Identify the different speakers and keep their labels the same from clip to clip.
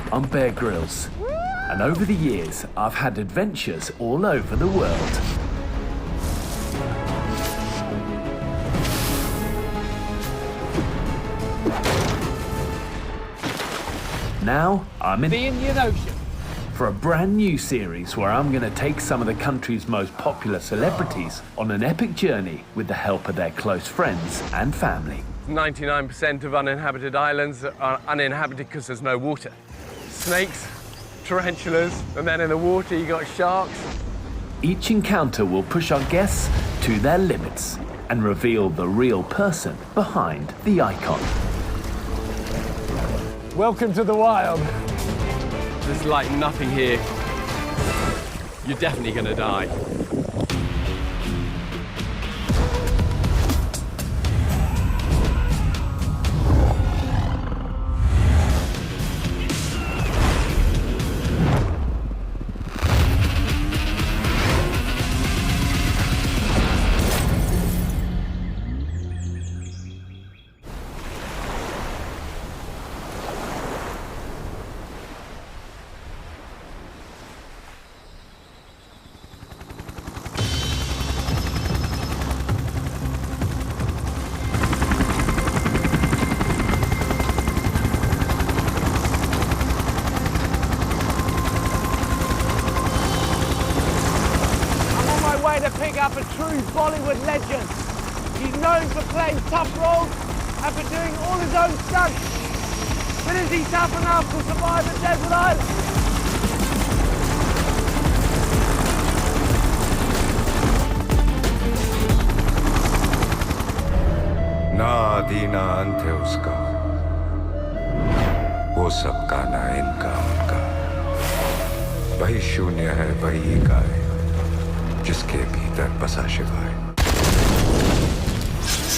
Speaker 1: I'm Bear Grylls, and over the years, I've had adventures all over the world. Now, I'm in
Speaker 2: the Indian Ocean
Speaker 1: for a brand new series where I'm going to take some of the country's most popular celebrities on an epic journey with the help of their close friends and family.
Speaker 2: 99% of uninhabited islands are uninhabited because there's no water. Snakes, tarantulas, and then in the water you got sharks.
Speaker 1: Each encounter will push our guests to their limits and reveal the real person behind the icon.
Speaker 2: Welcome to the wild. There's like nothing here. You're definitely gonna die. To pick up a true Bollywood legend. He's known for playing tough roles and for doing all his own stunts. But is he tough enough to survive a desert island?
Speaker 3: ना आदि ना अंत है उसका, वो सबका ना इनका उनका, वही शून्य है वही एकाएक, जिसके भीतर बसा शिवाय.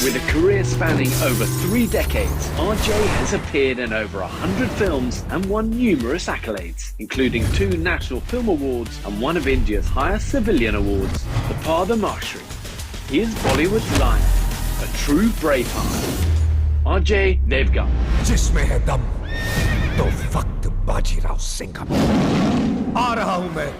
Speaker 1: With a career spanning over 3 decades, AJAY has appeared in over 100 films and won numerous accolades, including 2 National Film Awards and one of India's highest civilian awards, the Padma Shri. He is Bollywood's lion, a true braveheart. AJAY DEVGAN.
Speaker 3: जिसमें है दम, तो वक्त बाजीराव सिंघम. आ रहा हूं मैं.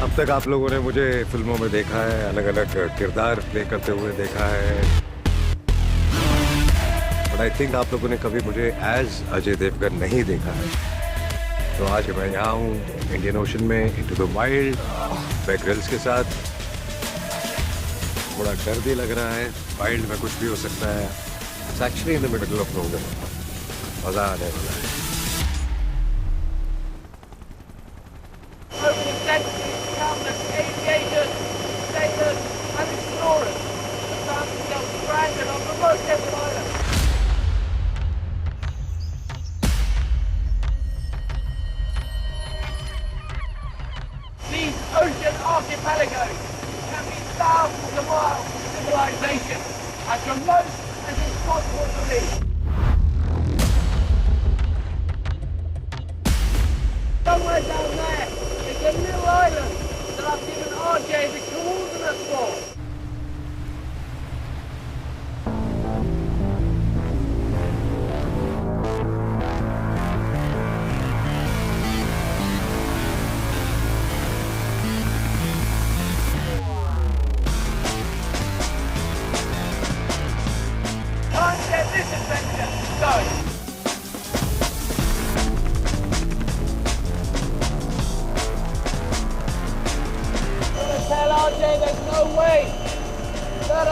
Speaker 3: अब तक आप लोगों ने मुझे फिल्मों में देखा है, अलग-अलग किरदार प्ले करते हुए देखा है. बट आई थिंक आप लोगों ने कभी मुझे एज अजय देवगन नहीं देखा है. तो आज मैं यहाँ हूँ इंडियन ओशन में, into the wild, Bear Grylls के साथ. थोड़ा डर भी लग रहा है, वाइल्ड में कुछ भी हो सकता है. It's actually in the middle of nowhere. मजा आने वाला है.
Speaker 2: Over the centuries, countless aviators, sailors, and explorers have found themselves stranded on the most desert island. These ocean archipelagos can be thousands of miles from civilization, as remote as it's possible to be. Somewhere down there is a little island that I've given AJAY the coordinates for. Time to get this adventure going. Tell AJAY there's no way that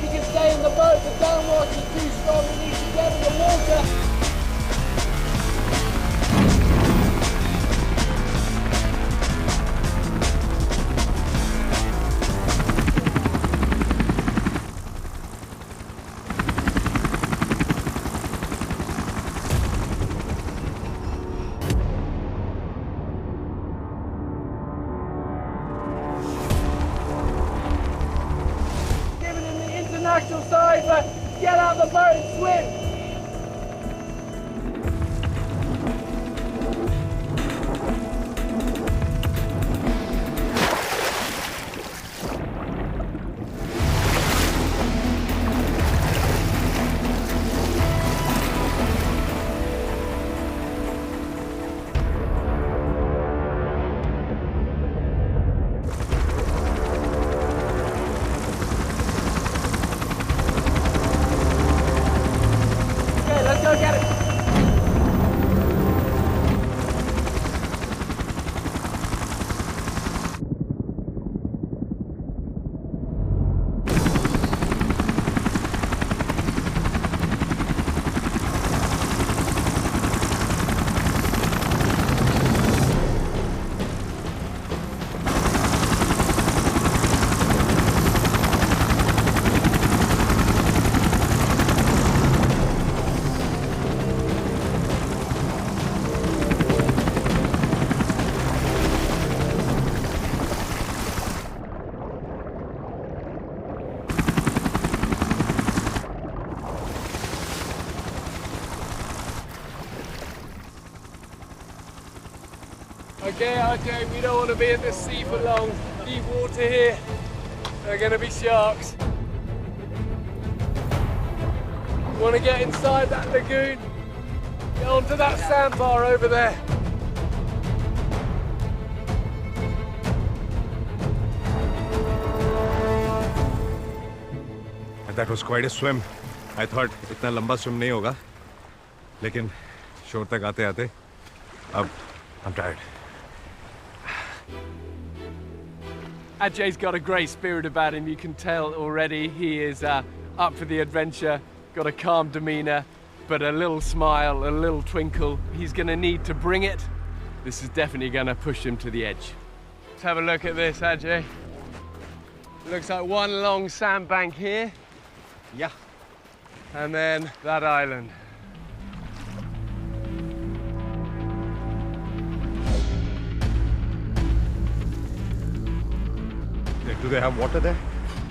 Speaker 2: you can stay in the boat. The downwash is too strong. He needs to get in the water. International side, but get out the boat and swim. Okay, AJAY, we don't want to be in the sea for long. Deep water here. There are going to be sharks. You want to get inside that lagoon? Get onto that sandbar over there.
Speaker 3: That was quite a swim. I thought इतना लंबा swim नहीं होगा, लेकिन shore तक आते-आते अब I'm tired.
Speaker 2: AJAY's got a great spirit about him. You can tell already. He is up for the adventure. Got a calm demeanor, but a little smile, a little twinkle. He's going to need to bring it. This is definitely going to push him to the edge. Let's have a look at this, AJAY. Looks like one long sandbank here.
Speaker 3: Yeah.
Speaker 2: And then that island.
Speaker 3: Do they have water there?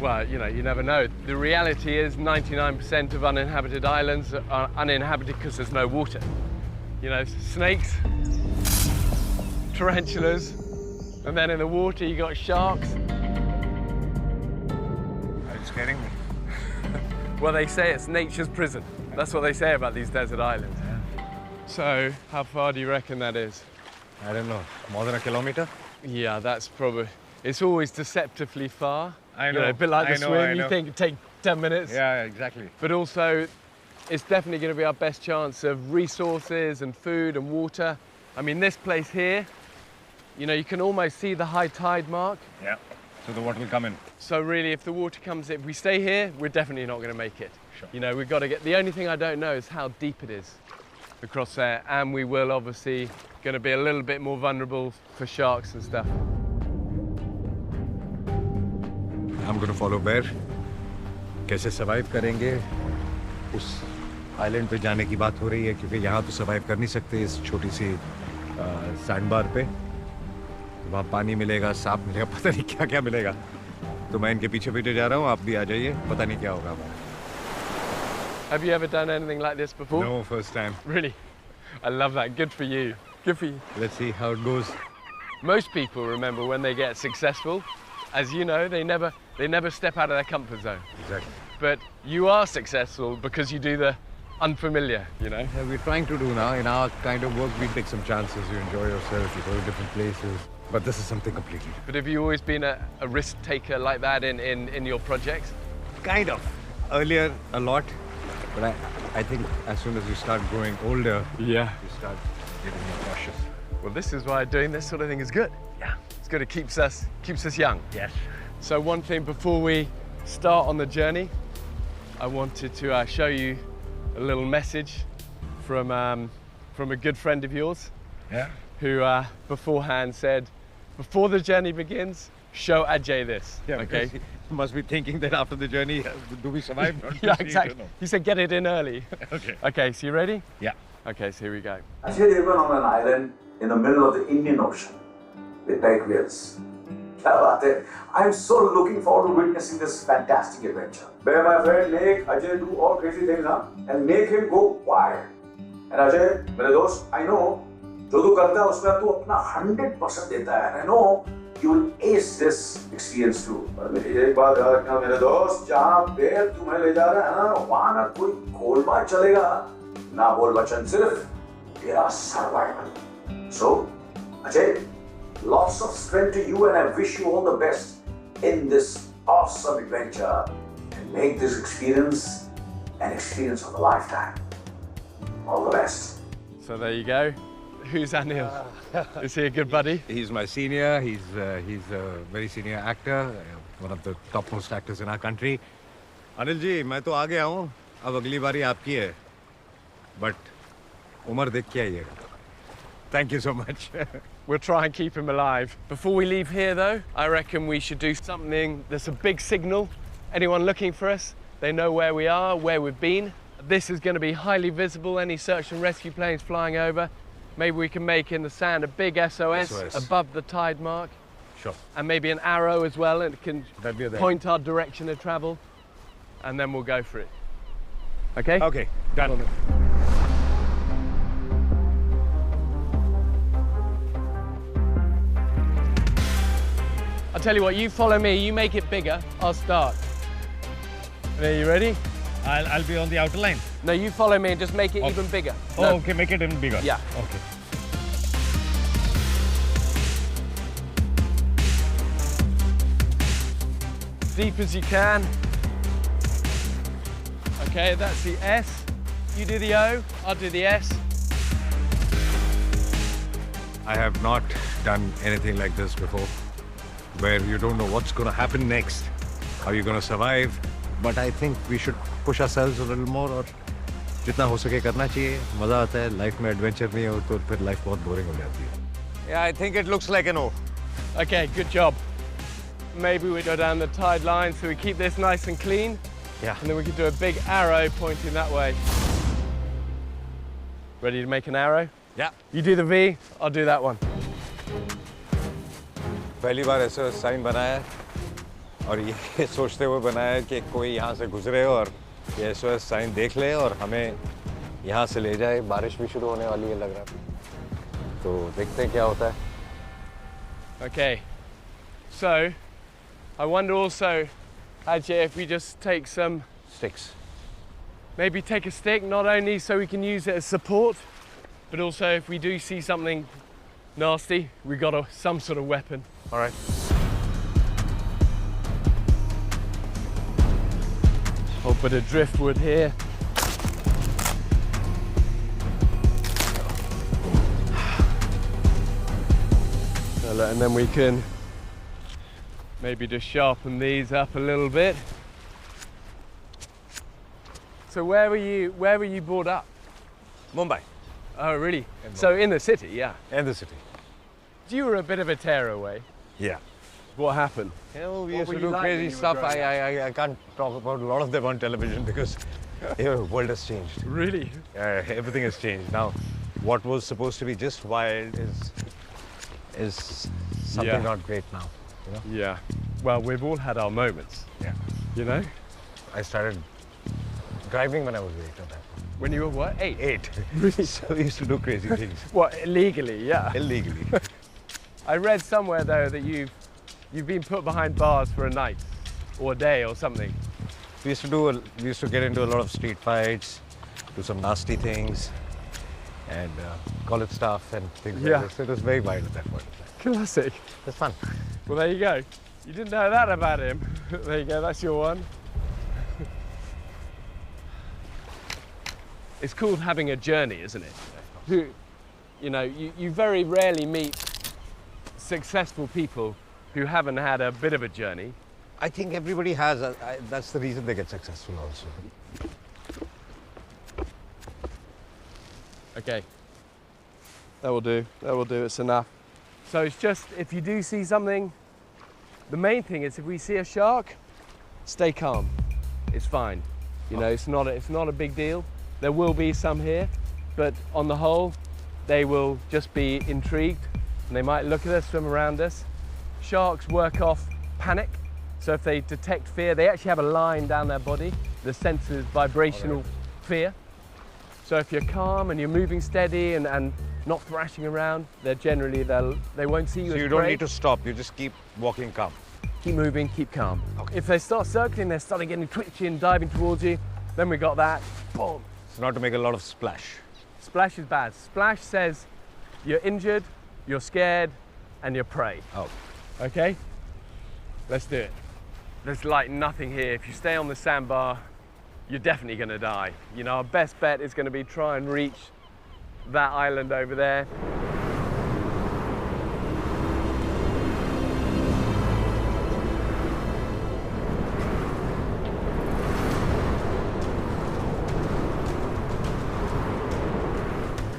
Speaker 2: Well, you know, you never know. The reality is 99% of uninhabited islands are uninhabited because there's no water. You know, snakes, tarantulas, and then in the water you got sharks.
Speaker 3: It's scaring me.
Speaker 2: Well, they say it's nature's prison. That's what they say about these desert islands. So, how far do you reckon that is?
Speaker 3: I don't know. More than a kilometer?
Speaker 2: Yeah, that's probably... It's always deceptively far.
Speaker 3: I know.
Speaker 2: You know, a bit like the
Speaker 3: I know,
Speaker 2: swim, you think it'd take 10 minutes.
Speaker 3: Yeah, exactly.
Speaker 2: But also, it's definitely going to be our best chance of resources and food and water. I mean, this place here, you know, you can almost see the high tide mark.
Speaker 3: Yeah. So the water will come in.
Speaker 2: So really, if the water comes in, if we stay here, we're definitely not going to make it.
Speaker 3: Sure.
Speaker 2: You know, we've got to get... The only thing I don't know is how deep it is across there. And we will obviously going to be a little bit more vulnerable for sharks and stuff.
Speaker 3: I'm going to follow Bear. कैसे survive करेंगे? उस island पे जाने की बात हो रही है क्योंकि यहाँ तो survive कर नहीं सकते इस छोटी सी sandbar पे. वहाँ पानी मिलेगा, सांप मिलेगा, पता नहीं क्या-क्या मिलेगा. तो मैं इनके पीछे-पीछे जा रहा हूँ, आप भी आ जाइए, पता नहीं क्या होगा हमारा.
Speaker 2: Have you ever done anything like this before?
Speaker 3: No, first time.
Speaker 2: Really? I love that. Good for you. Good for you.
Speaker 3: Let's see how it goes.
Speaker 2: Most people remember when they get successful. As you know, they never step out of their comfort zone.
Speaker 3: Exactly.
Speaker 2: But you are successful because you do the unfamiliar, you know?
Speaker 3: Yeah, we're trying to do now. In our kind of work, we take some chances. You enjoy yourself, you go to different places. But this is something completely different.
Speaker 2: But have you always been a risk taker like that in your projects?
Speaker 3: Kind of. Earlier, a lot. But I think as soon as you start growing older,
Speaker 2: Yeah.
Speaker 3: you start getting more cautious.
Speaker 2: Well, this is why doing this sort of thing is good.
Speaker 3: Yeah.
Speaker 2: It's good. It keeps us young.
Speaker 3: Yes.
Speaker 2: So one thing before we start on the journey, I wanted to show you a little message from a good friend of yours.
Speaker 3: Yeah.
Speaker 2: Who beforehand said, before the journey begins, show AJAY this.
Speaker 3: Yeah,
Speaker 2: okay.
Speaker 3: He must be thinking that after the journey, do we survive?
Speaker 2: Yeah, exactly. He said, get it in early.
Speaker 3: Okay.
Speaker 2: Okay, so you ready?
Speaker 3: Yeah.
Speaker 2: Okay, so here we go.
Speaker 4: AJAY Devgan on an island in the middle of the Indian Ocean with big whales. I'm so looking forward to witnessing this fantastic adventure. Where my friend make AJAY do all crazy things, and make him go wild. And AJAY, मेरे दोस्त, I know, जो तू करता है उसमें तू अपना 100% देता है. And I know you will ace this experience too. पर मेरी एक बात याद रखना मेरे दोस्त, जहाँ बेर तुम्हें ले जा रहा है ना, वहाँ ना कोई गोलमाल चलेगा, ना बोल बचन, सिर्फ तेरा survival. So, AJAY, lots of strength to you, and I wish you all the best in this awesome adventure, and make this experience an experience of a lifetime. All the best.
Speaker 2: So there you go. Who's Anil? Is he a good buddy?
Speaker 3: He's my senior. He's a very senior actor, one of the topmost actors in our country. Anil ji, मैं तो आ गया हूँ. अब अगली बारी आपकी है. But उम्र देख के आइएगा. Thank you so much.
Speaker 2: We'll try and keep him alive. Before we leave here though, I reckon we should do something that's a big signal. Anyone looking for us, they know where we are, where we've been. This is going to be highly visible, any search and rescue planes flying over. Maybe we can make in the sand a big SOS. Above the tide mark.
Speaker 3: Sure.
Speaker 2: And maybe an arrow as well, and it can
Speaker 3: That'd be
Speaker 2: point our direction of travel. And then we'll go for it. Okay?
Speaker 3: Okay, done.
Speaker 2: I'll tell you what, you follow me, you make it bigger, I'll start. Are you ready?
Speaker 3: I'll be on the outer line.
Speaker 2: No, you follow me and just make it even bigger.
Speaker 3: Oh,
Speaker 2: No.
Speaker 3: okay, make it even bigger.
Speaker 2: Yeah.
Speaker 3: Okay.
Speaker 2: Deep as you can. Okay, that's the S. You do the O, I'll do the S.
Speaker 3: I have not done anything like this before, where you don't know what's going to happen next, how you're going to survive. But I think we should push ourselves a little more, और जितना हो सके करना चाहिए. मजा आता है. Life में एडवेंचर नहीं हो तो फिर लाइफ बहुत बोरिंग हो जाती है. Yeah, I think it looks like an O.
Speaker 2: Okay, good job. Maybe we go down the tide line so we keep this nice and clean.
Speaker 3: Yeah.
Speaker 2: And then we can do a big arrow pointing that way. Ready to make an arrow?
Speaker 3: Yeah.
Speaker 2: You do the V, I'll do that one.
Speaker 3: पहली बार ऐसा sign बनाया है और ये सोचते हुए बनाया है कि कोई यहाँ से गुजरे और ये SOS साइन देख ले और हमें यहाँ से ले जाए. बारिश भी शुरू होने वाली है लग रहा है, तो देखते हैं क्या होता है.
Speaker 2: Okay, so I wonder also, Ajay, if we just take some,
Speaker 3: Sticks.
Speaker 2: maybe take a stick, not only so we can use it as support, but also if we do see something nasty, we got some sort of weapon.
Speaker 3: All right.
Speaker 2: Whole bit of driftwood here. And then we can maybe just sharpen these up a little bit. So where were you brought up?
Speaker 3: Mumbai.
Speaker 2: Oh, really? So in the city, yeah.
Speaker 3: And the city.
Speaker 2: You were a bit of a tearaway.
Speaker 3: Yeah.
Speaker 2: What happened?
Speaker 3: Yeah, well, we
Speaker 2: What
Speaker 3: used
Speaker 2: were
Speaker 3: to
Speaker 2: you
Speaker 3: do
Speaker 2: like when
Speaker 3: crazy
Speaker 2: you were
Speaker 3: stuff.
Speaker 2: growing
Speaker 3: I can't talk about a lot of them on television because the world has changed.
Speaker 2: Really?
Speaker 3: Everything has changed now. What was supposed to be just wild is something
Speaker 2: Yeah.
Speaker 3: not great now. You know?
Speaker 2: Yeah. Well, we've all had our moments,
Speaker 3: Yeah.
Speaker 2: you know?
Speaker 3: I started driving when I was 8 or that.
Speaker 2: When you were what, 8?
Speaker 3: 8. Really? So we used to do crazy things.
Speaker 2: What, illegally, yeah.
Speaker 3: Illegally.
Speaker 2: I read somewhere though that you've been put behind bars for a night or a day or something.
Speaker 3: We used to get into a lot of street fights, do some nasty things, and college stuff and things
Speaker 2: Yeah.
Speaker 3: like this. It was very wild at that point.
Speaker 2: Classic.
Speaker 3: It's fun.
Speaker 2: Well, there you go. You didn't know that about him. There you go, that's your one. It's called having a journey, isn't it? You know, you very rarely meet successful people who haven't had a bit of a journey.
Speaker 3: I think everybody has. That's the reason they get successful also.
Speaker 2: Okay. That will do. That will do. It's enough. So it's just, if you do see something, the main thing is if we see a shark, stay calm. It's fine. You know, it's not a big deal. There will be some here, but on the whole, they will just be intrigued and they might look at us, swim around us. Sharks work off panic. So if they detect fear, they actually have a line down their body that senses vibrational fear. So if you're calm and you're moving steady and not thrashing around, they won't see you
Speaker 3: So
Speaker 2: as
Speaker 3: you don't
Speaker 2: prey.
Speaker 3: need to stop. You just keep walking calm.
Speaker 2: Keep moving, keep calm.
Speaker 3: Okay.
Speaker 2: If they start circling, they're starting getting twitchy and diving towards you, then we got that, boom.
Speaker 3: It's not to make a lot of splash.
Speaker 2: Splash is bad. Splash says you're injured, you're scared, and you're prey.
Speaker 3: Oh.
Speaker 2: Okay? Let's do it. There's like nothing here. If you stay on the sandbar, you're definitely gonna die. You know, our best bet is gonna be try and reach that island over there.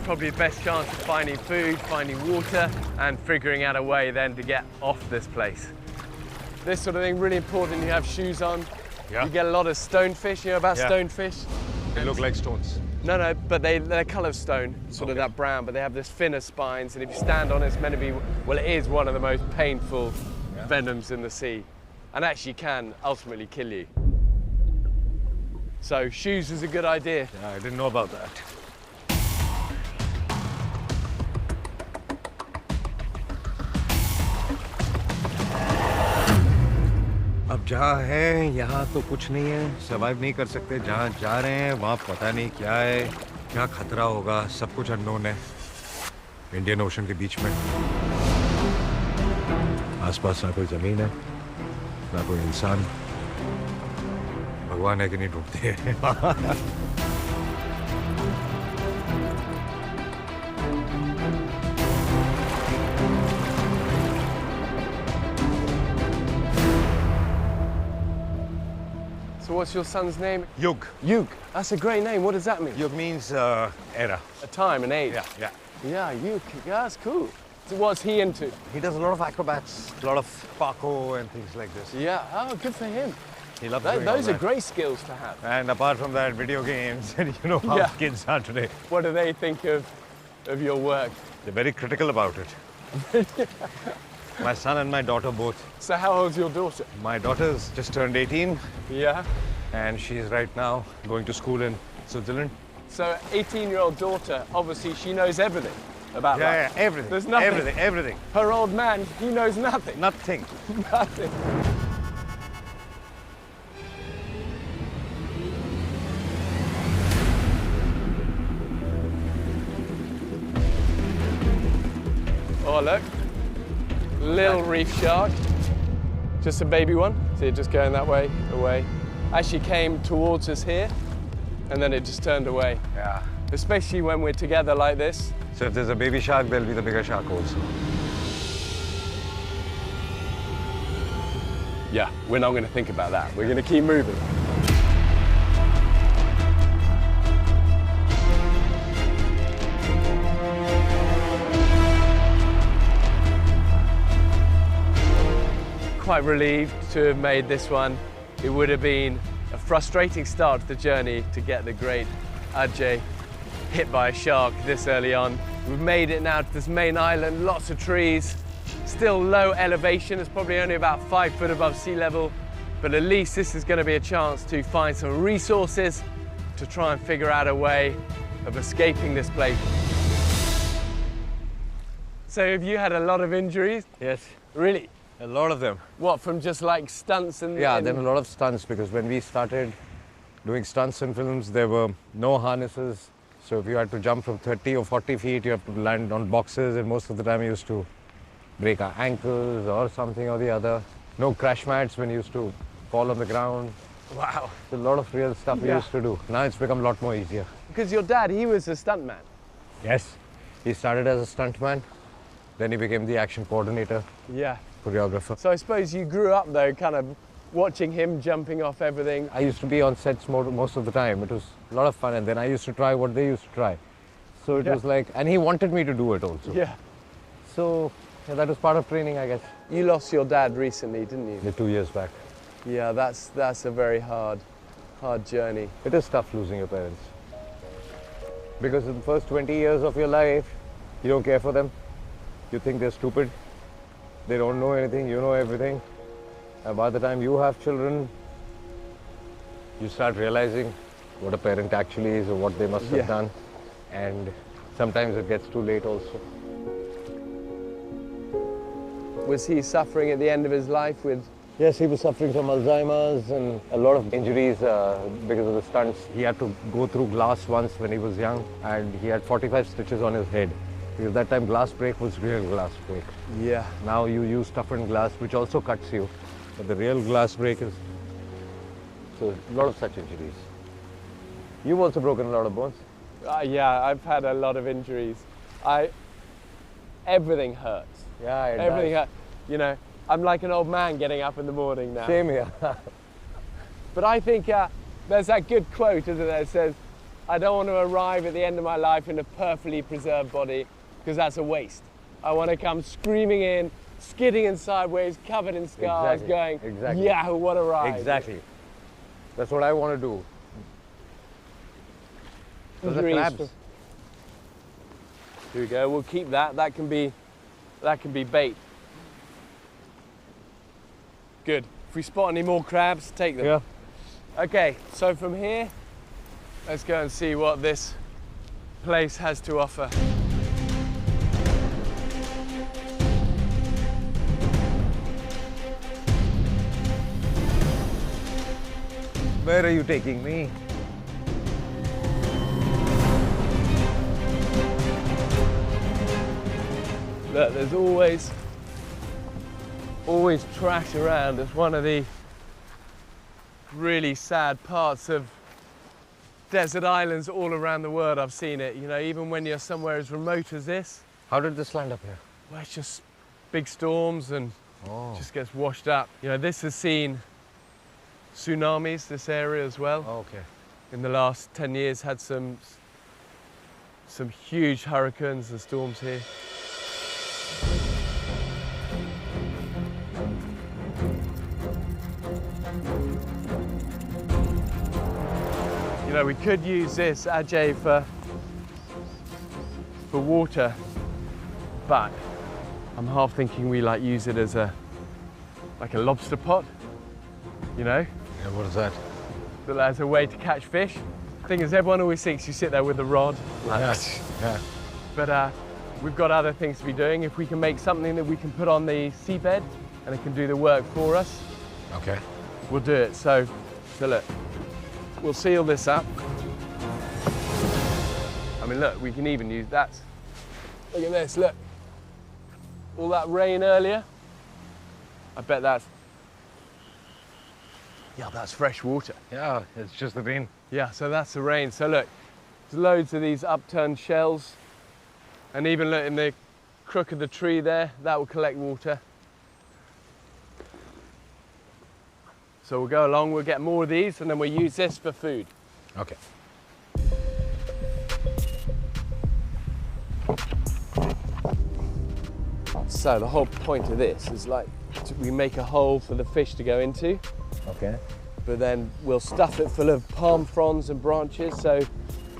Speaker 2: Probably the best chance of finding food, finding water, and figuring out a way then to get off this place. This sort of thing, really important, you have shoes on.
Speaker 3: Yeah.
Speaker 2: You get a lot of stonefish, you know about
Speaker 3: Yeah.
Speaker 2: stonefish?
Speaker 3: They look like stones.
Speaker 2: No, but they're colour stone, sort of that brown, but they have this thinner spines, and if you stand on it, it's meant to be, well, it is one of the most painful venoms in the sea, and actually can ultimately kill you. So shoes is a good idea.
Speaker 3: Yeah, I didn't know about that. अब जहाँ हैं यहाँ तो कुछ नहीं है, survive नहीं कर सकते। जहाँ जा रहे हैं वहाँ पता नहीं क्या है, क्या खतरा होगा, सब कुछ अननोन है। इंडियन ओशन के बीच में, आसपास ना कोई जमीन है, ना कोई इंसान। भगवान है कि नहीं ढूंढते हैं।
Speaker 2: So what's your son's name?
Speaker 3: Yug.
Speaker 2: Yug. That's a great name. What does that mean?
Speaker 3: Yug means era.
Speaker 2: A time, an age.
Speaker 3: Yeah.
Speaker 2: Yeah, Yug. Yeah, that's cool. So what's he into?
Speaker 3: He does a lot of acrobats, a lot of parkour and things like this.
Speaker 2: Yeah. Oh, good for him.
Speaker 3: He loves doing all
Speaker 2: Those are
Speaker 3: that.
Speaker 2: great skills to have.
Speaker 3: And apart from that, video games, and you know how
Speaker 2: Yeah.
Speaker 3: kids are today.
Speaker 2: What do they think of your work?
Speaker 3: They're very critical about it. My son and my daughter both.
Speaker 2: So how old's your daughter?
Speaker 3: My daughter's just turned 18,
Speaker 2: Yeah.
Speaker 3: and she's right now going to school in Switzerland.
Speaker 2: So 18-year-old daughter, obviously she knows everything about life.
Speaker 3: Yeah, everything.
Speaker 2: There's nothing.
Speaker 3: Everything.
Speaker 2: Her old man, he knows nothing.
Speaker 3: Nothing.
Speaker 2: Nothing. Oh, look. Little reef shark. Just a baby one. See it just going that way, away. Actually came towards us here, and then it just turned away.
Speaker 3: Yeah.
Speaker 2: Especially when we're together like this.
Speaker 3: So if there's a baby shark, there'll be the bigger shark also.
Speaker 2: Yeah, we're not going to think about that. We're going to keep moving. Quite relieved to have made this one. It would have been a frustrating start to the journey to get the great AJAY hit by a shark this early on. We've made it now to this main island, lots of trees, still low elevation. It's probably only about 5 foot above sea level, but at least this is going to be a chance to find some resources to try and figure out a way of escaping this place. So have you had a lot of injuries?
Speaker 3: Yes.
Speaker 2: Really?
Speaker 3: A lot of them.
Speaker 2: What, from just like stunts and...
Speaker 3: Yeah, there were a lot of stunts because when we started doing stunts in films, there were no harnesses. So if you had to jump from 30 or 40 feet, you have to land on boxes, and most of the time you used to break our ankles or something or the other. No crash mats when you used to fall on the ground.
Speaker 2: Wow.
Speaker 3: A lot of real stuff we used to do. Now it's become a lot more easier.
Speaker 2: Because your dad, he was a stuntman.
Speaker 3: Yes. He started as a stuntman, then he became the action coordinator,
Speaker 2: Yeah.
Speaker 3: choreographer.
Speaker 2: So I suppose you grew up though, kind of watching him jumping off everything.
Speaker 3: I used to be on sets most of the time. It was a lot of fun, and then I used to try what they used to try. So it was like, and he wanted me to do it also.
Speaker 2: Yeah.
Speaker 3: So yeah, that was part of training, I guess.
Speaker 2: You lost your dad recently, didn't you?
Speaker 3: 2 years back.
Speaker 2: Yeah, that's a very hard journey.
Speaker 3: It is tough losing your parents. Because in the first 20 years of your life, you don't care for them. You think they're stupid. They don't know anything, you know everything. And by the time you have children, you start realizing what a parent actually is or what they must have done. And sometimes it gets too late also.
Speaker 2: Was he suffering at the end of his life with...
Speaker 3: Yes, he was suffering from Alzheimer's and a lot of injuries because of the stunts. He had to go through glass once when he was young, and he had 45 stitches on his head. Because that time glass break was real glass break.
Speaker 2: Yeah.
Speaker 3: Now you use toughened glass, which also cuts you. But the real glass break is... So a lot of such injuries. You've also broken a lot of bones.
Speaker 2: Yeah, I've had a lot of injuries. Everything hurts.
Speaker 3: Yeah,
Speaker 2: Everything hurts. You know, I'm like an old man getting up in the morning now.
Speaker 3: Same here.
Speaker 2: But I think there's that good quote, isn't there? It says, I don't want to arrive at the end of my life in a perfectly preserved body, because that's a waste. I want to come screaming in, skidding in sideways, covered in scars, going, yeah, what a ride.
Speaker 3: Exactly. That's what I want to do. Those are
Speaker 2: Injuries.
Speaker 3: crabs.
Speaker 2: Here we go, we'll keep that. That can be bait. Good. If we spot any more crabs, take them.
Speaker 3: Yeah.
Speaker 2: Okay, so from here, let's go and see what this place has to offer.
Speaker 3: Where are you taking me?
Speaker 2: Look, there's always trash around. It's one of the really sad parts of desert islands all around the world. I've seen it, you know, even when you're somewhere as remote as this.
Speaker 3: How did this land up here?
Speaker 2: Well, it's just big storms and just gets washed up. You know, this has seen tsunamis, this area as well.
Speaker 3: Oh, okay.
Speaker 2: In the last 10 years, had some huge hurricanes and storms here. You know, we could use this AJAY for water, but I'm half thinking we like use it as like a lobster pot, you know?
Speaker 3: Yeah, what is that?
Speaker 2: But as a way to catch fish. The thing is, everyone always thinks you sit there with a rod. Like
Speaker 3: Yes. Yeah.
Speaker 2: But we've got other things to be doing. If we can make something that we can put on the seabed and it can do the work for us,
Speaker 3: Okay.
Speaker 2: we'll do it. So look, we'll seal this up. I mean, look, we can even use that. Look at this, look. All that rain earlier, I bet that's fresh water.
Speaker 3: Yeah, it's just the rain.
Speaker 2: Yeah, so that's the rain. So look, there's loads of these upturned shells. And even look in the crook of the tree there, that will collect water. So we'll go along, we'll get more of these, and then we'll use this for food.
Speaker 3: Okay.
Speaker 2: So the whole point of this is like, we make a hole for the fish to go into,
Speaker 3: Okay.
Speaker 2: but then we'll stuff it full of palm fronds and branches, so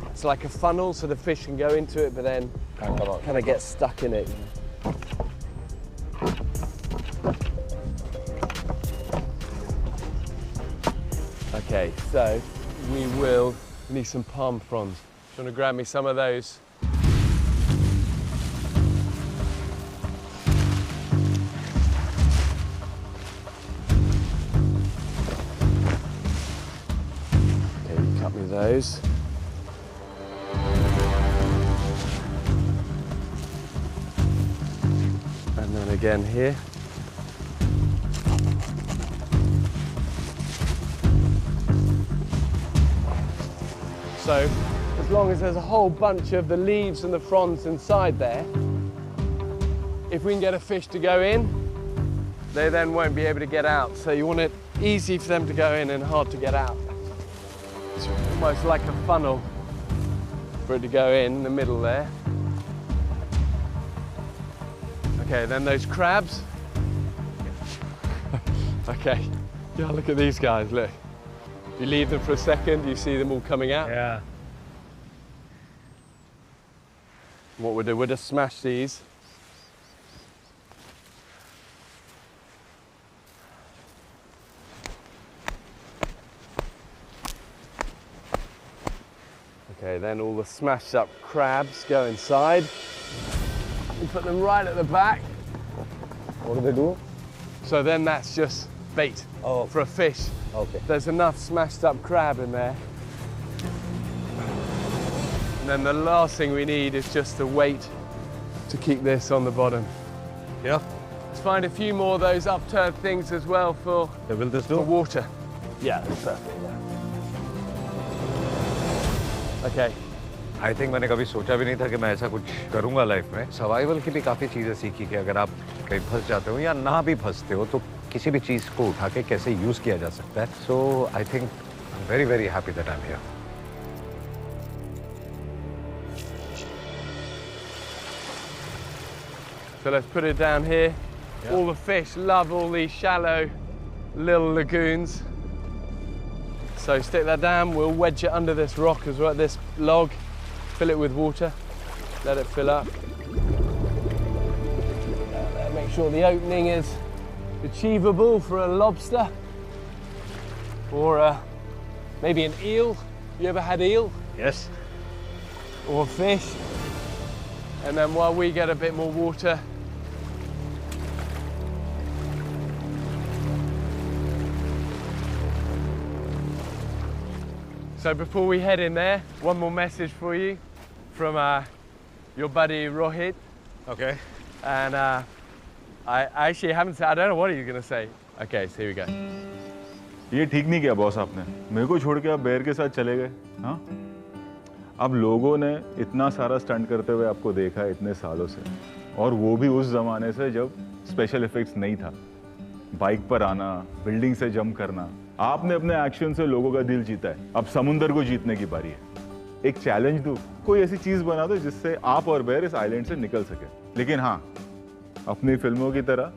Speaker 2: it's like a funnel so the fish can go into it, but then kind of get stuck in it. Okay, so we need some palm fronds. Do you want to grab me some of those? Okay, you cut me those. And then again here. So, as long as there's a whole bunch of the leaves and the fronds inside there, if we can get a fish to go in, they then won't be able to get out. So you want it easy for them to go in and hard to get out. It's almost like a funnel for it to go in the middle there. Okay, then those crabs. Okay, yeah, look at these guys, look. You leave them for a second, you see them all coming out.
Speaker 3: Yeah.
Speaker 2: What we'll do, we'll just smash these. Okay, then all the smashed up crabs go inside. We put them right at the back.
Speaker 3: What do they do?
Speaker 2: So then that's just bait for a fish.
Speaker 3: Okay.
Speaker 2: There's enough smashed up crab in there. And then the last thing we need is just the weight to keep this on the bottom.
Speaker 3: Yeah.
Speaker 2: Let's find a few more of those upturned things as well for
Speaker 3: Will this
Speaker 2: for
Speaker 3: do?
Speaker 2: water. Yeah, that's perfect. Okay.
Speaker 3: I think मैंने कभी सोचा भी नहीं था कि मैं ऐसा कुछ करूँगा लाइफ में। सर्वाइवल की भी काफ़ी चीज़ें सीखी कि अगर आप कहीं फंस जाते हो या ना भी फंसते हो तो किसी भी चीज़ को उठा के कैसे यूज़ किया जा सकता है। So I think I'm very very happy that I'm here.
Speaker 2: So let's put it down here. Yeah. All the fish love all these shallow little lagoons. So stick that down, we'll wedge it under this rock as well, this log, fill it with water, let it fill up. Make sure the opening is achievable for a lobster or maybe an eel. You ever had eel?
Speaker 3: Yes.
Speaker 2: Or fish. And then while we get a bit more water, So before we head in there, one more message for you from your buddy Rohit.
Speaker 3: Okay.
Speaker 2: And I actually haven't said, I don't know what are you going to say. Okay, so here we go.
Speaker 5: ये ठीक नहीं किया boss आपने, मेरे को छोड़ के आप बेर के साथ चले गए। हाँ, अब लोगों ने इतना सारा स्टंट करते हुए आपको देखा है इतने सालों से, और वो भी उस जमाने से जब स्पेशल इफेक्ट्स नहीं था। बाइक पर आना, बिल्डिंग से जंप करना, आपने अपने एक्शन से लोगों का दिल जीता है। अब समुंदर को जीतने की बारी है। एक चैलेंज दूं, कोई ऐसी चीज बना दो जिससे आप और बेर इस आइलैंड से निकल सके। लेकिन हाँ, अपनी फिल्मों की तरह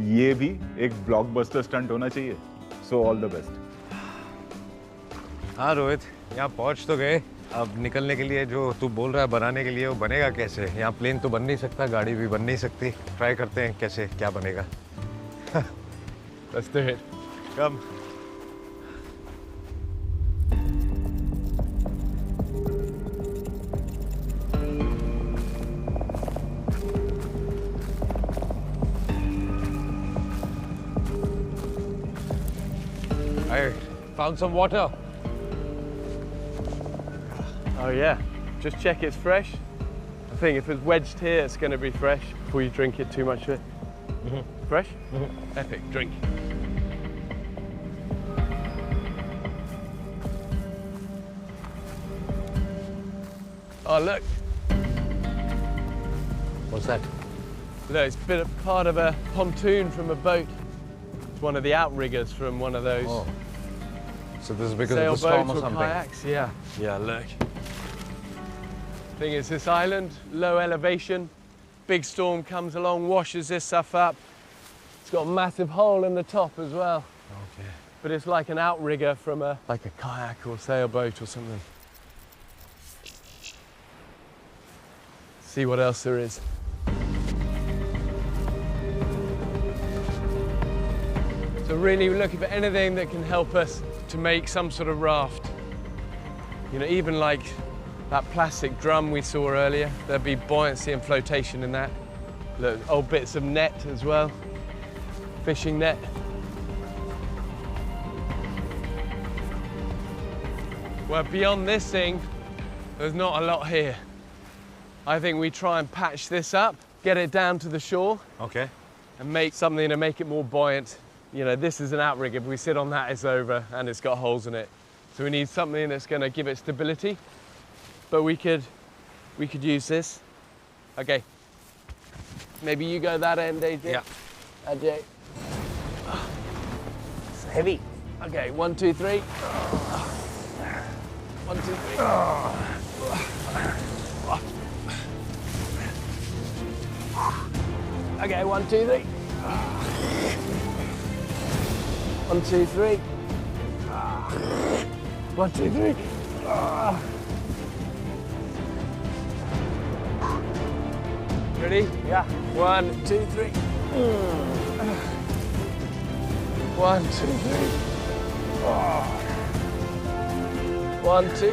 Speaker 5: ये भी एक ब्लॉकबस्टर स्टंट होना चाहिए। So all the best.
Speaker 3: हाँ रोहित, यहाँ पहुँच तो गए, अब निकलने के लिए जो तू बोल रहा है बनाने के लिए वो बनेगा कैसे? यहाँ प्लेन तो बन नहीं सकता, गाड़ी भी बन नहीं सकती। ट्राई करते हैं कैसे क्या बनेगा।
Speaker 2: Let's do it.
Speaker 3: Come. I found some water.
Speaker 2: Oh yeah, just check it's fresh. I think if it's wedged here, it's going to be fresh before you drink it too much of it. Fresh? Epic, drink. Oh look.
Speaker 3: What's that?
Speaker 2: Look, it's been a part of a pontoon from a boat. It's one of the outriggers from one of those
Speaker 3: Oh. So this is because of the storm
Speaker 2: sailboats
Speaker 3: or
Speaker 2: or
Speaker 3: something?
Speaker 2: kayaks. Yeah. Yeah, look. Thing is, this island, low elevation, big storm comes along, washes this stuff up. It's got a massive hole in the top as well.
Speaker 3: Okay.
Speaker 2: But it's like an outrigger from like a kayak or sailboat or something. See what else there is. So really we're looking for anything that can help us to make some sort of raft. You know, even like that plastic drum we saw earlier, there'd be buoyancy and flotation in that. Look, old bits of net as well, fishing net. Well, beyond this thing, there's not a lot here. I think we try and patch this up, get it down to the shore,
Speaker 3: Okay.
Speaker 2: and make something to make it more buoyant. You know, this is an outrigger. If we sit on that, it's over, and it's got holes in it. So we need something that's going to give it stability. But we could use this. Okay. Maybe you go that end, AJ.
Speaker 3: Yeah.
Speaker 2: AJ. It's heavy. Okay, 1, 2, 3. 1, 2, 3. Okay, 1, 2, 3. 1, 2, 3. 1, 2, 3. Ready? Yeah. 1, 2, 3. 1, 2, 3. 1, 2, 3.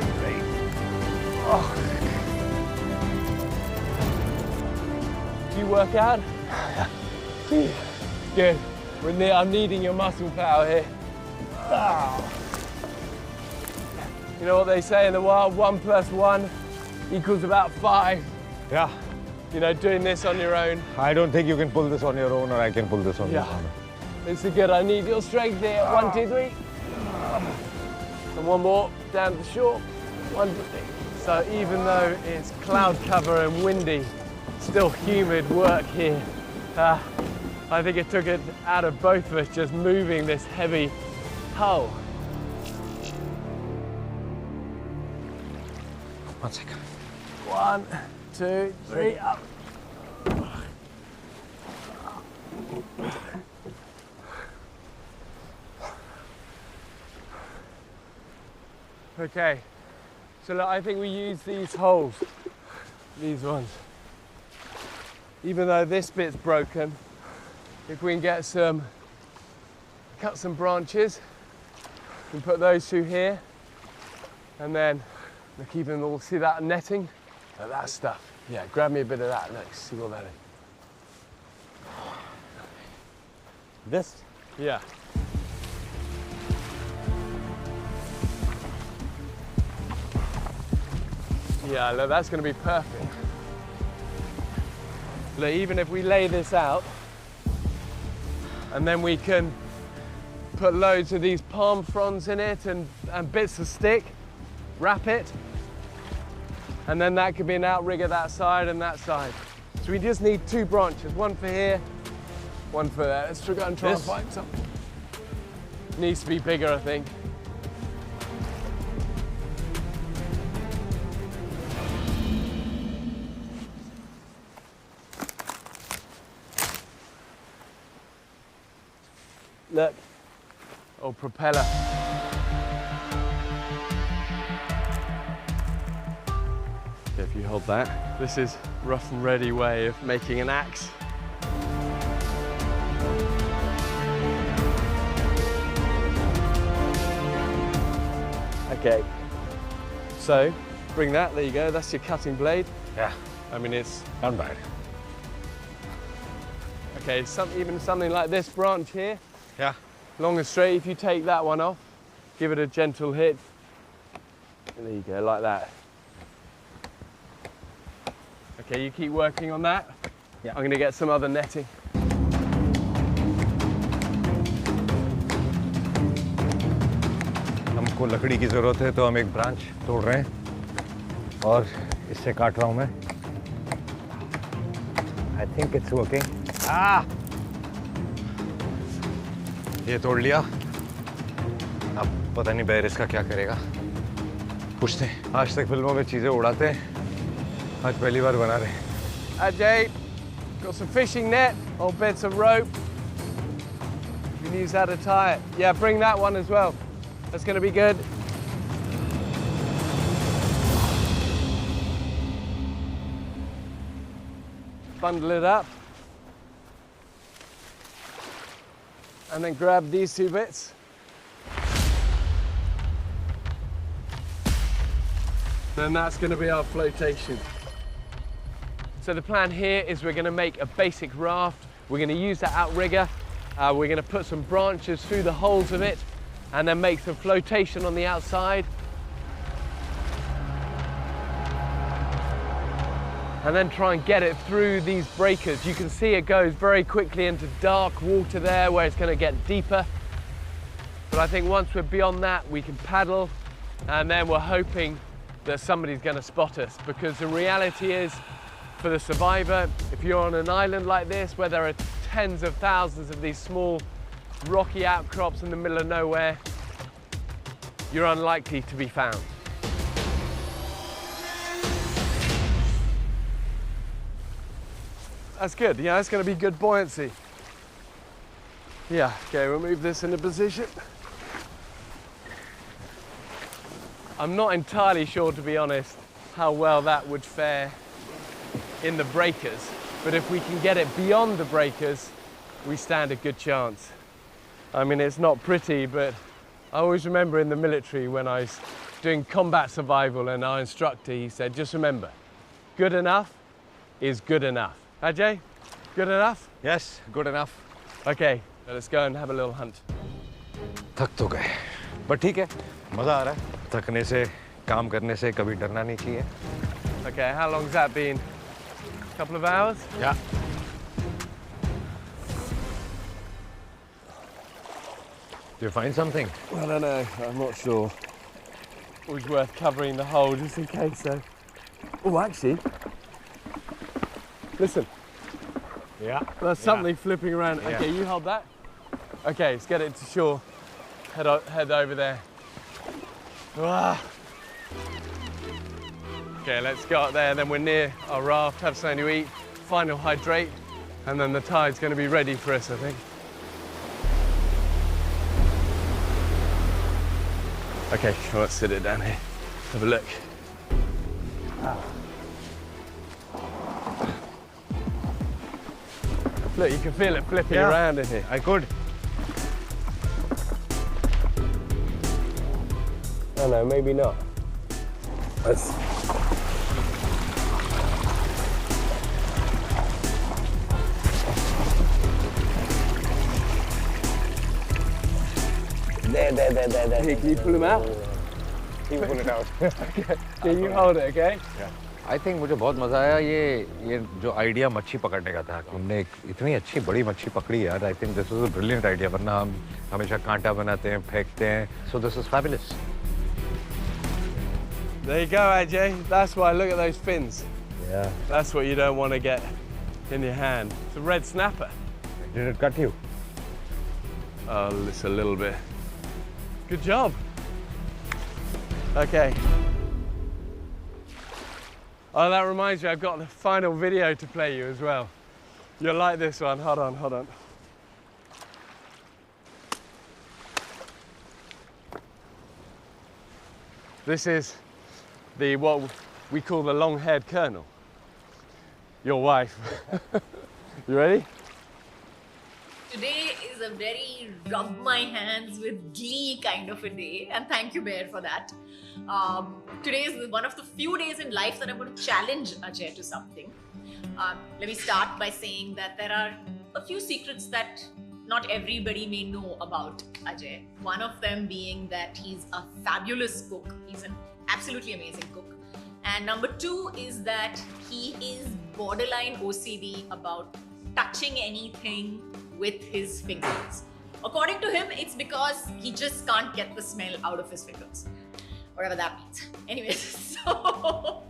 Speaker 2: Do you work out? Yeah. Good. I'm needing your muscle power here. You know what they say in the wild, 1 + 1 equals about 5.
Speaker 3: Yeah.
Speaker 2: You know, doing this on your own.
Speaker 3: I don't think you can pull this on your own, or I can pull this on your own.
Speaker 2: This is good. I need your strength here. 1, 2, 3. And one more down to the shore. 1, 2, 3. So even though it's cloud cover and windy, still humid work here. I think it took it out of both of us just moving this heavy hull.
Speaker 3: 1 second.
Speaker 2: 1, 2, 3, up. Okay, so look, I think we use these holes, these ones. Even though this bit's broken, if we can get cut some branches, we can put those through here, and then we'll keep them all, see that netting? That stuff. Yeah, grab me a bit of that, look, see what that is.
Speaker 3: This?
Speaker 2: Yeah. Yeah, look, that's going to be perfect. Look, even if we lay this out, and then we can put loads of these palm fronds in it and bits of stick, wrap it, and then that could be an outrigger that side and that side. So we just need 2 branches, one for here, one for there. Let's go and try and find some. Needs to be bigger, I think. Look, old propeller. If you hold that, this is rough and ready way of making an axe. Okay, so bring that, there you go, that's your cutting blade.
Speaker 3: Yeah,
Speaker 2: I mean, it's
Speaker 3: not bad.
Speaker 2: okay, even something like this branch here,
Speaker 3: Yeah.
Speaker 2: long and straight. If you take that one off, give it a gentle hit, and there you go, like that. Okay, you keep working on that.
Speaker 3: Yeah.
Speaker 2: I'm going to get some other netting.
Speaker 3: हमको लकड़ी की ज़रूरत है तो हम एक branch तोड़ रहे हैं और इससे काट रहा हूँ मैं। I think it's working. ये तोड़ लिया। अब पता नहीं बेर इसका क्या करेगा। पूछते हैं। आज तक फिल्मों में चीज़ें उड़ाते हैं, आज पहली बार बना रहे हैं।
Speaker 2: Ajay, got some fishing net, old bits of rope. You can use that to tie it. Yeah, bring that one as well. That's going to be good. Bundle it up. And then grab these 2 bits. Then that's going to be our flotation. So the plan here is we're going to make a basic raft. We're going to use that outrigger. We're going to put some branches through the holes of it and then make some flotation on the outside. And then try and get it through these breakers. You can see it goes very quickly into dark water there where it's going to get deeper. But I think once we're beyond that, we can paddle, and then we're hoping that somebody's going to spot us, because the reality is, for the survivor, if you're on an island like this where there are tens of thousands of these small rocky outcrops in the middle of nowhere, you're unlikely to be found. That's good, yeah, that's going to be good buoyancy. Yeah, okay, we'll move this into position. I'm not entirely sure, to be honest, how well that would fare in the breakers, but if we can get it beyond the breakers, we stand a good chance. I mean, it's not pretty, but I always remember in the military when I was doing combat survival, and our instructor, he said, just remember, good enough is good enough. Ajay, good enough?
Speaker 3: Yes, good enough.
Speaker 2: Okay, let's go and have a little hunt.
Speaker 3: थक तो गए, पर ठीक है, मजा आ रहा है। थकने से, काम करने से कभी डरना नहीं चाहिए।
Speaker 2: Okay, how long's that been? A couple of hours?
Speaker 3: Yeah. Do you find something?
Speaker 2: I don't know, I'm not sure. Always worth covering the hole just in case, though. Oh, actually, listen.
Speaker 3: Yeah.
Speaker 2: There's something flipping around.
Speaker 3: Yeah.
Speaker 2: Okay, you hold that. Okay, let's get it to shore. Head over there. Ah. Okay, let's go up there, then we're near our raft, have something to eat, final hydrate, and then the tide's going to be ready for us, I think. Okay, well, let's sit it down here. Have a look. Look, you can feel it flipping around in here.
Speaker 3: I could.
Speaker 2: Oh no, maybe not. Let's... There. Here, can you pull him out?
Speaker 3: He will pull it out.
Speaker 2: Can you hold it, okay?
Speaker 3: I think मुझे बहुत मजा आया ये जो idea मच्छी पकड़ने का था। तुमने इतनी अच्छी बड़ी मच्छी पकड़ी यार। I think this was a brilliant idea। वरना हम हमेशा कांटा बनाते हैं, फेंकते हैं। So this is fabulous।
Speaker 2: There you go, AJ. That's why. Look at those fins.
Speaker 3: Yeah.
Speaker 2: That's what you don't want to get in your hand. It's a red snapper.
Speaker 3: Did it cut you?
Speaker 2: Oh, it's a little bit. Good job. Okay. Oh, that reminds me, I've got the final video to play you as well. You'll like this one. Hold on, hold on. This is what we call the long-haired colonel. Your wife. You ready?
Speaker 6: Today is a very rub my hands with glee kind of a day, and thank you, Bear, for that. Today is one of the few days in life that I'm going to challenge Ajay to something. Let me start by saying that there are a few secrets that not everybody may know about Ajay. One of them being that he's a fabulous cook. He's an absolutely amazing cook. And number two is that he is borderline OCD about touching anything with his fingers. According to him, it's because he just can't get the smell out of his fingers. Whatever that means. Anyways, so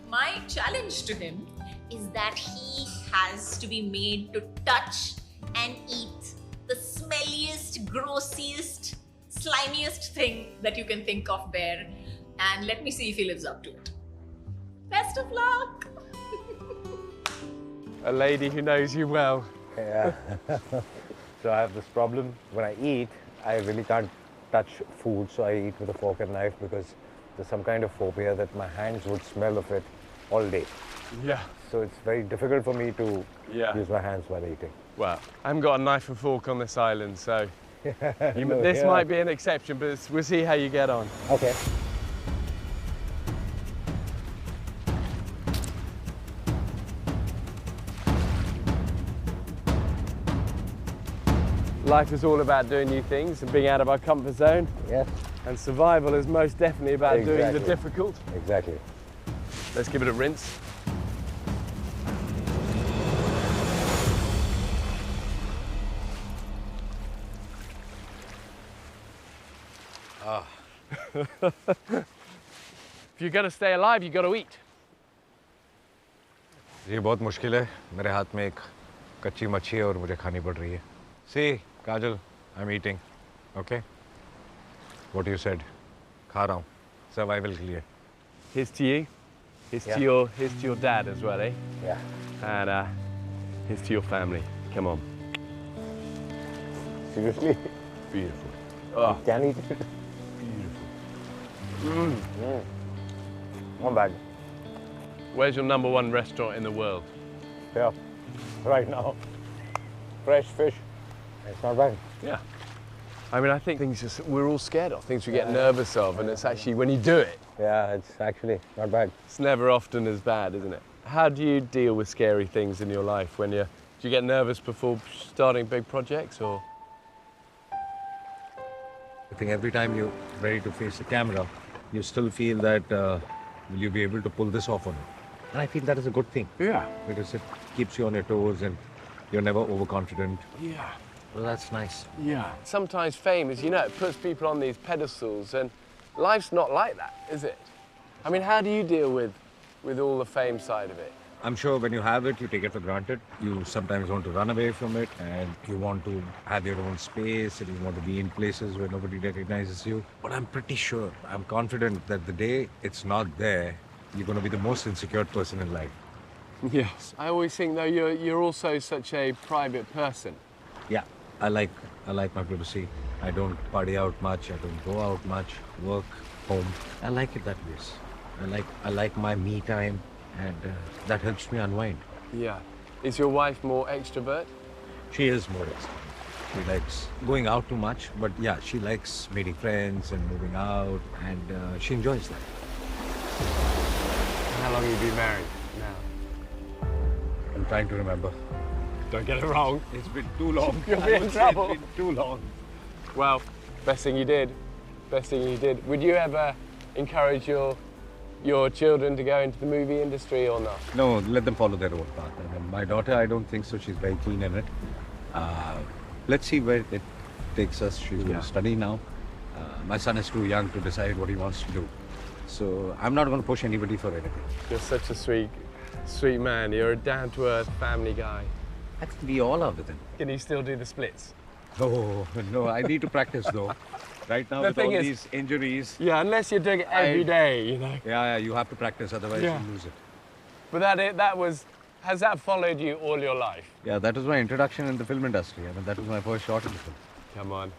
Speaker 6: my challenge to him is that he has to be made to touch and eat the smelliest, grossiest, slimiest thing that you can think of, Bear. And let me see if he lives up to it. Best of luck!
Speaker 2: A lady who knows you well.
Speaker 3: Yeah. So I have this problem. When I eat, I really can't touch food, so I eat with a fork and knife because there's some kind of phobia that my hands would smell of it all day.
Speaker 2: Yeah.
Speaker 3: So it's very difficult for me to
Speaker 2: Yeah.
Speaker 3: use my hands while eating.
Speaker 2: Well, I haven't got a knife and fork on this island, so this might be an exception, but we'll see how you get on.
Speaker 3: Okay.
Speaker 2: Life is all about doing new things and being out of our comfort zone.
Speaker 3: Yes.
Speaker 2: And survival is most definitely about doing the
Speaker 3: Exactly.
Speaker 2: difficult.
Speaker 3: Exactly.
Speaker 2: Let's give it a rinse. If you're going to stay alive, you've got to eat.
Speaker 3: ये बहुत मुश्किल है मेरे हाथ में एक कच्ची मच्छी है और मुझे खानी पड़ रही है See, Kajal, I'm eating. Okay? What you said. खा रहा हूँ. Survival के लिए.
Speaker 2: Here's to you. Here's
Speaker 3: Yeah.
Speaker 2: here's to your dad as well, eh?
Speaker 3: Yeah.
Speaker 2: And here's to your family. Come on.
Speaker 3: Seriously?
Speaker 2: Beautiful. Oh,
Speaker 3: Can eat it?
Speaker 2: beautiful.
Speaker 3: Not bad.
Speaker 2: Where's your #1 restaurant in the world?
Speaker 3: Yeah. Right now. Fresh fish. It's not bad.
Speaker 2: Yeah. I mean, I think we're all scared of, things we get nervous of, and it's actually, when you do it,
Speaker 3: Yeah, it's actually not bad.
Speaker 2: it's never often as bad, isn't it? How do you deal with scary things in your life do you get nervous before starting big projects, or?
Speaker 3: I think every time you're ready to face the camera, you still feel that will you be able to pull this off or not? And I feel that is a good thing.
Speaker 2: Yeah.
Speaker 3: Because it keeps you on your toes and you're never overconfident.
Speaker 2: Yeah.
Speaker 3: Well, that's nice.
Speaker 2: Yeah. Sometimes fame is, it puts people on these pedestals, and life's not like that, is it? I mean, how do you deal with all the fame side of it?
Speaker 3: I'm sure when you have it, you take it for granted. You sometimes want to run away from it and you want to have your own space and you want to be in places where nobody recognizes you. But I'm pretty sure, I'm confident that the day it's not there, you're going to be the most insecure person in life.
Speaker 2: Yes. I always think, though, you're also such a private person.
Speaker 3: Yeah, I like my privacy. I don't party out much. I don't go out much. Work, home. I like it that way. I like my me time, and that helps me unwind.
Speaker 2: Yeah. Is your wife more extrovert?
Speaker 3: She is more extrovert. She likes going out too much, but yeah, she likes meeting friends and moving out, and she enjoys that.
Speaker 2: How long have you been married now?
Speaker 3: I'm trying to remember.
Speaker 2: Don't get it wrong.
Speaker 3: It's been too long.
Speaker 2: You'll be in trouble.
Speaker 3: It's been too long.
Speaker 2: Well, best thing you did. Best thing you did. Would you ever encourage your children to go into the movie industry or not?
Speaker 3: No, let them follow their own path. I mean, my daughter, I don't think so. She's very keen in it. Let's see where it takes us. She's going to study now. My son is too young to decide what he wants to do. So I'm not going to push anybody for anything.
Speaker 2: You're such a sweet man. You're a down-to-earth family guy.
Speaker 3: I think we all are with him.
Speaker 2: Can you still do the splits?
Speaker 3: Oh, no, I need to practice though. Right now, with all these injuries.
Speaker 2: Yeah, unless you're doing it every day, you know.
Speaker 3: Yeah, you have to practice, otherwise you lose it.
Speaker 2: But has that followed you all your life?
Speaker 3: Yeah, that was my introduction in the film industry. I mean, that was my first shot in the film.
Speaker 2: Come on,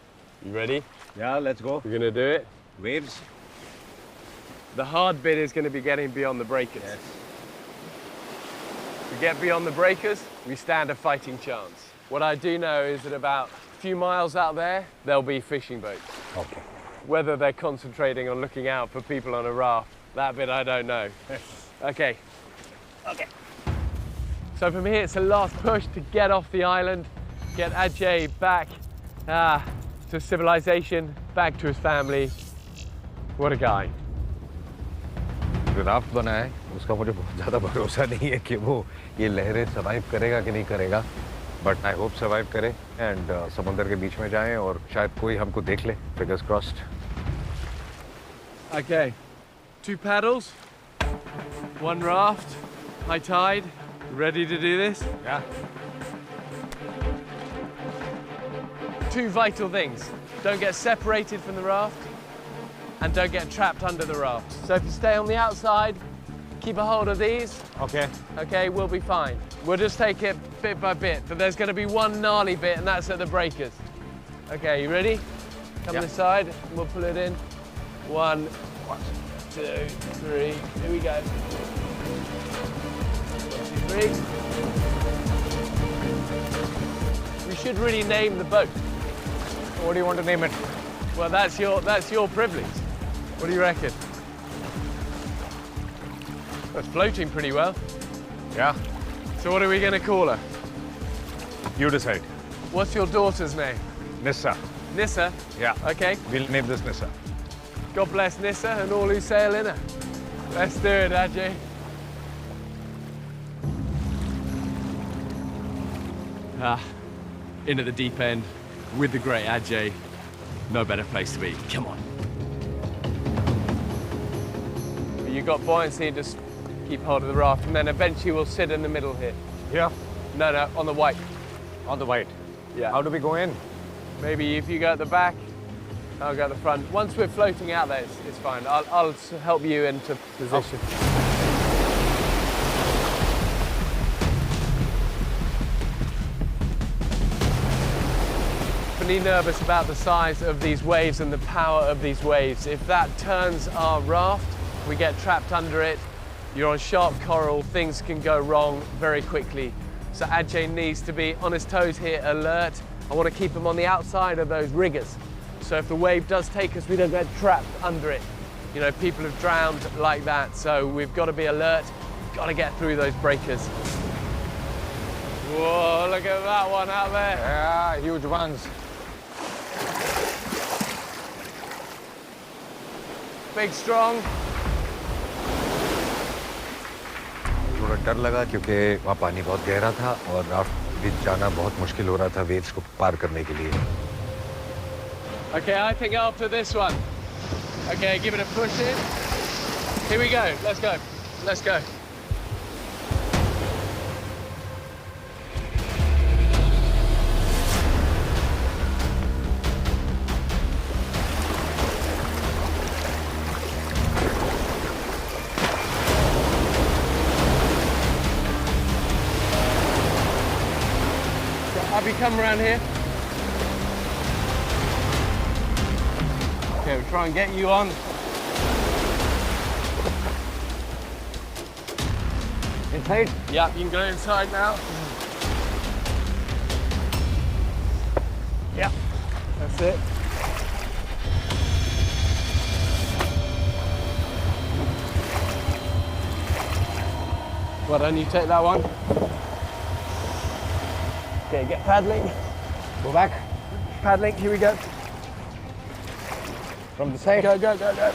Speaker 2: you ready?
Speaker 3: Yeah, let's go.
Speaker 2: We're gonna do it.
Speaker 3: Waves.
Speaker 2: The hard bit is gonna be getting beyond the breakers.
Speaker 3: Yes.
Speaker 2: To get beyond the breakers, we stand a fighting chance. What I do know is that about a few miles out there, there'll be fishing boats.
Speaker 3: Okay.
Speaker 2: Whether they're concentrating on looking out for people on a raft, that bit I don't know. Okay. Okay. So from here, it's a last push to get off the island, get Ajay back to civilization, back to his family. What a guy.
Speaker 3: जो raft बना है, उसका मुझे बहुत ज़्यादा भरोसा नहीं है कि वो ये लहरें सर्वाइव करेगा कि नहीं करेगा. But I hope सर्वाइव करे and समुंदर के बीच में जाएं और शायद कोई हमको देख ले. Fingers crossed.
Speaker 2: Okay. 2 paddles, 1 raft, high tide. Ready to do this?
Speaker 3: Yeah.
Speaker 2: 2 vital things. Don't get separated from the raft and don't get trapped under the raft. So if you stay on the outside, keep a hold of these.
Speaker 3: Okay.
Speaker 2: Okay, we'll be fine. We'll just take it bit by bit, but there's going to be one gnarly bit and that's at the breakers. Okay, you ready? Come this side, and we'll pull it in. 1, 2, 3, here we go. 1, 2, 3. We should really name the boat.
Speaker 3: What do you want to name it?
Speaker 2: Well, that's your privilege. What do you reckon? It's floating pretty well.
Speaker 3: Yeah.
Speaker 2: So what are we going to call her?
Speaker 3: You decide.
Speaker 2: What's your daughter's name?
Speaker 3: Nissa.
Speaker 2: Nissa?
Speaker 3: Yeah.
Speaker 2: Okay.
Speaker 3: We'll name this Nissa.
Speaker 2: God bless Nissa and all who sail in her. Let's do it, Ajay. Into the deep end with the great Ajay. No better place to be. Come on. You've got buoyancy, just keep hold of the raft, and then eventually we'll sit in the middle here.
Speaker 3: Here?
Speaker 2: No, on the white.
Speaker 3: On the white.
Speaker 2: Yeah.
Speaker 3: How do we go in?
Speaker 2: Maybe if you go at the back, I'll go at the front. Once we're floating out there, it's fine. I'll help you into position. Pretty nervous about the size of these waves and the power of these waves. If that turns our raft, we get trapped under it, you're on sharp coral, things can go wrong very quickly. So Ajay needs to be on his toes here, alert. I want to keep him on the outside of those riggers. So if the wave does take us, we don't get trapped under it. You know, people have drowned like that, so we've got to be alert, got to get through those breakers. Whoa, look at that one out there.
Speaker 3: Yeah, huge ones.
Speaker 2: Big, strong.
Speaker 3: थोड़ा डर लगा क्योंकि वहाँ पानी बहुत गहरा था और राफ्ट भी जाना बहुत मुश्किल हो रहा था वेव्स को पार करने के लिए.
Speaker 2: Okay, I think after this one. Okay, give it a push in. Here we go. Let's go. Let's go. Abby, come around here. Okay, we'll try and get you on.
Speaker 3: Inside?
Speaker 2: Yeah, you can go inside now. Yeah, that's it. Well done, you take that one. Okay, get paddling. Go back. Paddling, here we go.
Speaker 3: From the side.
Speaker 2: Go, go, go, go.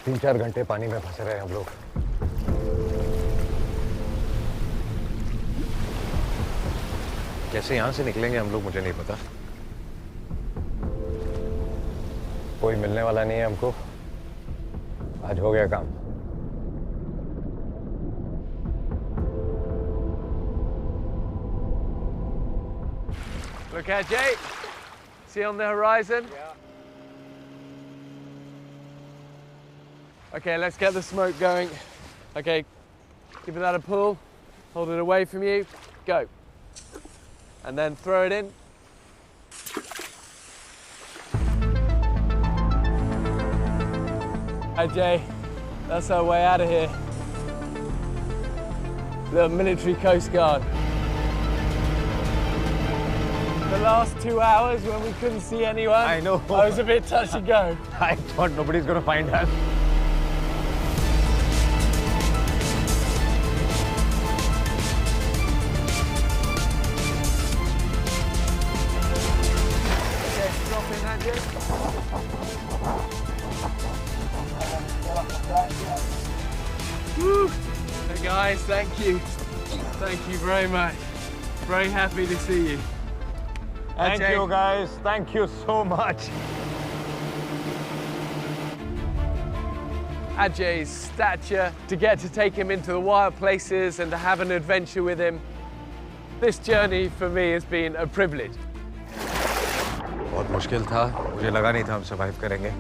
Speaker 3: तीन चार घंटे पानी में फंसे रहे हम लोग। कैसे यहाँ से निकलेंगे हम लोग मुझे नहीं पता। कोई मिलने वाला नहीं है हमको। आज हो गया काम।
Speaker 2: Look, AJAY. See on the horizon? Yeah. Okay, let's get the smoke going. Okay, give that a pull. Hold it away from you. Go. And then throw it in. AJAY, that's our way out of here. The military coast guard. The last 2 hours when we couldn't see anyone,
Speaker 3: I know.
Speaker 2: I was a bit touch and go.
Speaker 3: I thought nobody's gonna find us.
Speaker 2: Okay, drop in, AJAY. Woo! Hey guys, thank you. Thank you very much. Very happy to see you.
Speaker 3: Thank
Speaker 2: AJAY.
Speaker 3: you guys. Thank you so much.
Speaker 2: AJAY's stature, to get to take him into the wild places and to have an adventure with him. This journey for me has been a privilege.
Speaker 3: बहुत मुश्किल था। मुझे लगा नहीं था हम survive करेंगे।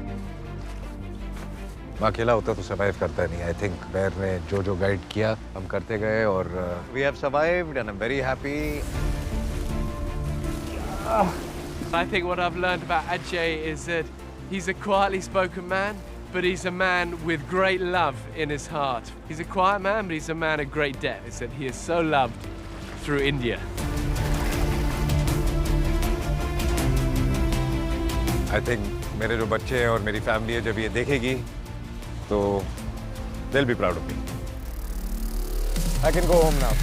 Speaker 3: मैं अकेला होता तो सर्वाइव करता नहीं। I think बेर ने जो गाइड किया हम करते गए और we have survived and I'm very happy.
Speaker 2: I think what I've learned about AJAY is that he's a quietly spoken man, but he's a man with great love in his heart. He's a quiet man, but he's a man of great depth. It's that he is so loved through India.
Speaker 3: I think मेरे जो बच्चे हैं और मेरी family है जब ये देखेगी तो they'll be proud of me. I can go home now.